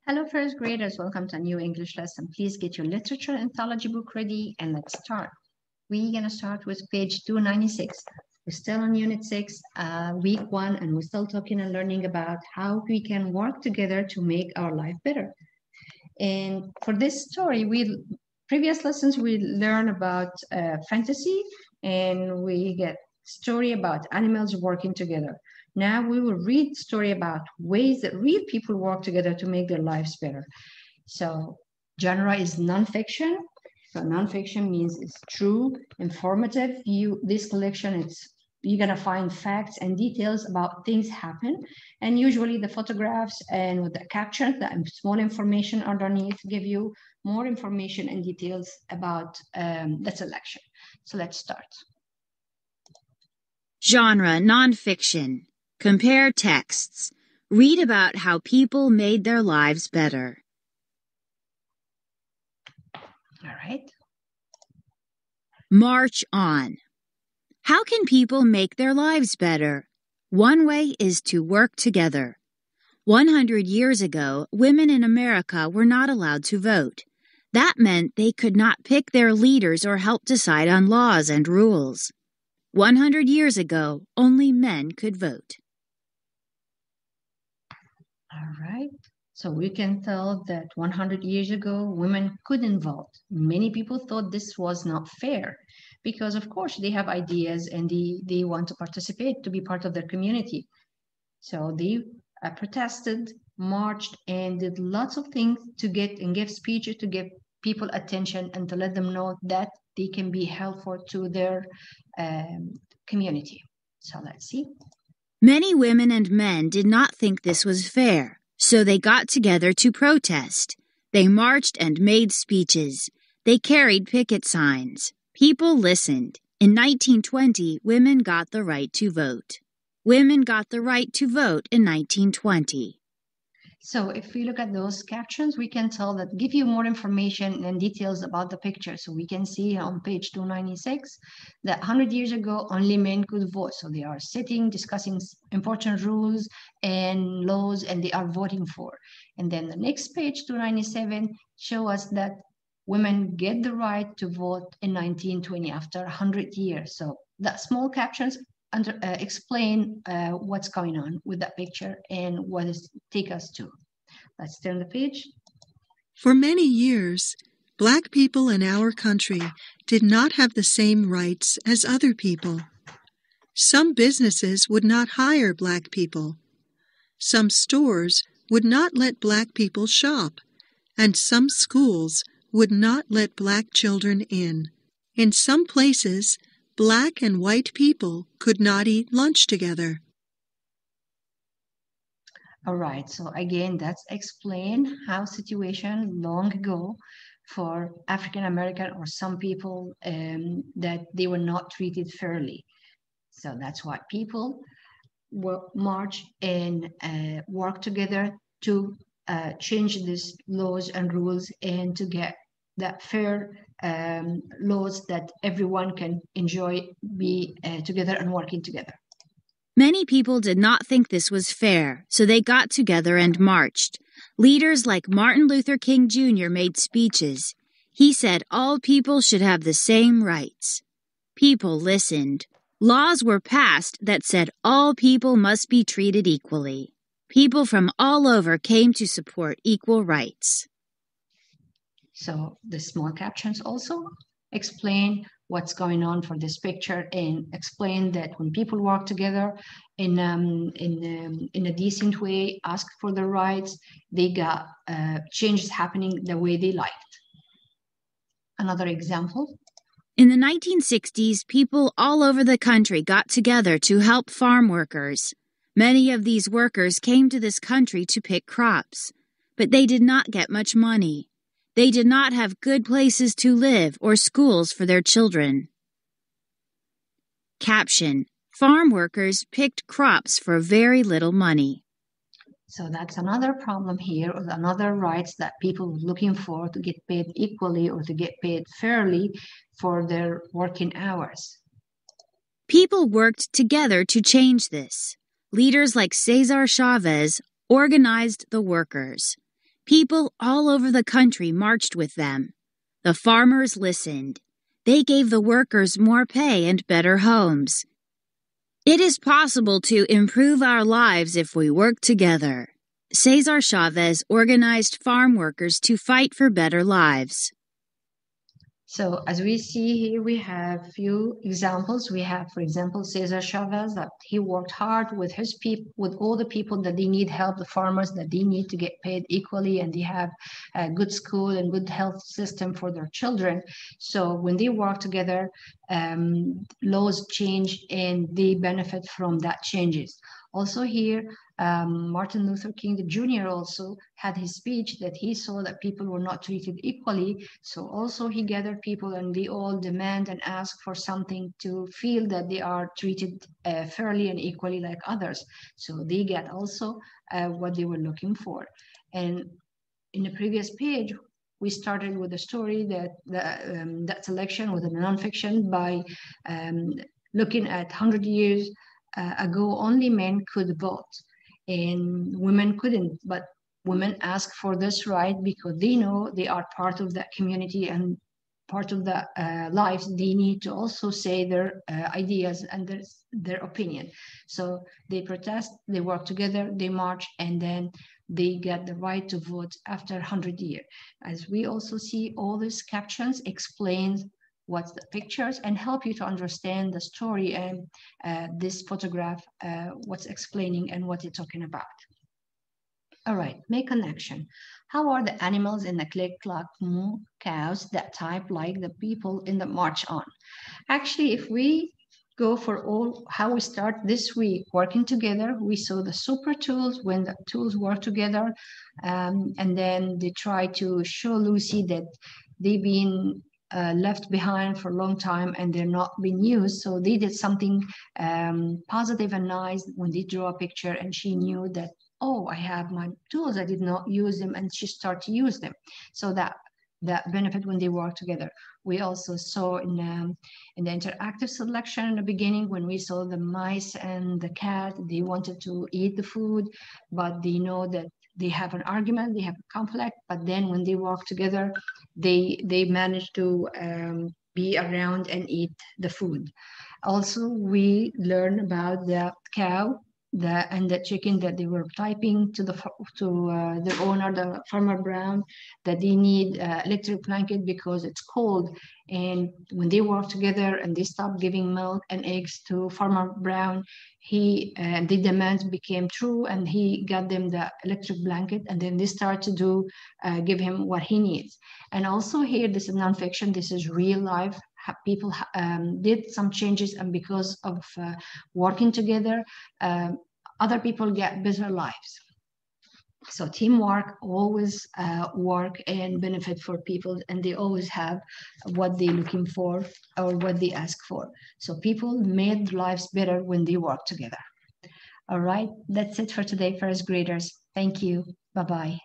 Hello, first graders. Welcome to a new English lesson. Please get your literature anthology book ready and let's start. We're going to start with page 296. We're still on Unit 6, Week 1, and we're still talking and learning about how we can work together to make our life better. And for this story, previous lessons, we learn about fantasy and we get story about animals working together. Now we will read story about ways that real people work together to make their lives better. So genre is nonfiction. So nonfiction means it's true, informative. This collection, you're gonna find facts and details about things happen, and usually the photographs and with the captions, the small information underneath give you more information and details about the selection. So let's start. Genre nonfiction. Compare texts. Read about how people made their lives better. All right. March on. How can people make their lives better? One way is to work together. 100 years ago, women in America were not allowed to vote. That meant they could not pick their leaders or help decide on laws and rules. 100 years ago, only men could vote. All right. So we can tell that 100 years ago, women couldn't vote. Many people thought this was not fair because, of course, they have ideas and they want to participate, to be part of their community. So they protested, marched, and did lots of things to give speeches to give people attention and to let them know that they can be helpful to their community. So let's see. Many women and men did not think this was fair, so they got together to protest. They marched and made speeches. They carried picket signs. People listened. In 1920, women got the right to vote. Women got the right to vote in 1920. So if we look at those captions, we can tell that give you more information and details about the picture. So we can see on page 296 that 100 years ago, only men could vote. So they are sitting, discussing important rules and laws, and they are voting for. And then the next page, 297, show us that women get the right to vote in 1920 after 100 years. So that small captions explain what's going on with that picture and what is take us to. Let's turn the page. For many years, Black people in our country did not have the same rights as other people. Some businesses would not hire Black people. Some stores would not let Black people shop, and some schools would not let Black children in. In some places, Black and white people could not eat lunch together. All right, so again, that's explain how situation long ago for African American or some people that they were not treated fairly. So that's why people march and work together to change these laws and rules and to get that fair laws that everyone can enjoy, be together and working together. Many people did not think this was fair, so they got together and marched. Leaders like Martin Luther King Jr. made speeches. He said all people should have the same rights. People listened. Laws were passed that said all people must be treated equally. People from all over came to support equal rights. So the small captions also explain what's going on for this picture and explain that when people work together in a decent way, ask for their rights, they got changes happening the way they liked. Another example. In the 1960s, people all over the country got together to help farm workers. Many of these workers came to this country to pick crops, but they did not get much money. They did not have good places to live or schools for their children. Caption: Farm workers picked crops for very little money. So that's another problem here, or another rights that people are looking for to get paid equally or to get paid fairly for their working hours. People worked together to change this. Leaders like Cesar Chavez organized the workers. People all over the country marched with them. The farmers listened. They gave the workers more pay and better homes. It is possible to improve our lives if we work together. Cesar Chavez organized farm workers to fight for better lives. So as we see here, we have few examples. We have, for example, Cesar Chavez, that he worked hard with his people, with all the people that they need help, the farmers that they need to get paid equally, and they have a good school and good health system for their children. So when they work together, laws change and they benefit from that changes. Also here, Martin Luther King Jr. also had his speech that he saw that people were not treated equally. So also he gathered people and they all demand and ask for something to feel that they are treated fairly and equally like others. So they get also what they were looking for. And in the previous page, we started with a story that that selection was a nonfiction by looking at 100 years ago, only men could vote and women couldn't, but women ask for this right because they know they are part of that community and part of the lives. They need to also say their ideas and their opinion. So they protest, they work together, they march, and then they get the right to vote after 100 years. As we also see, all these captions explain what's the pictures and help you to understand the story and this photograph, what's explaining and what it's talking about. All right, make connection. How are the animals in the Click-Clack-Moo cows that type like the people in the March On? Actually, if we go for all how we start this week working together, we saw the super tools when the tools work together, and then they try to show Lucy that they've been left behind for a long time and they're not being used. So they did something positive and nice when they drew a picture, and she knew that, oh, I have my tools, I did not use them, and she started to use them. So that benefit when they work together. We also saw in the interactive selection in the beginning, when we saw the mice and the cat, they wanted to eat the food, but they know that they have an argument, they have a conflict, but then when they work together, they manage to be around and eat the food. Also, we learn about the cow and the chicken that they were typing to the owner, the Farmer Brown, that they need electric blanket because it's cold. And when they work together and they stopped giving milk and eggs to Farmer Brown, the demands became true, and he got them the electric blanket, and then they start to give him what he needs. And also here, this is nonfiction, this is real life. People did some changes, and because of working together, other people get better lives. So teamwork always work and benefit for people, and they always have what they're looking for or what they ask for. So people made lives better when they work together. All right, that's it for today, first graders. Thank you. Bye-bye.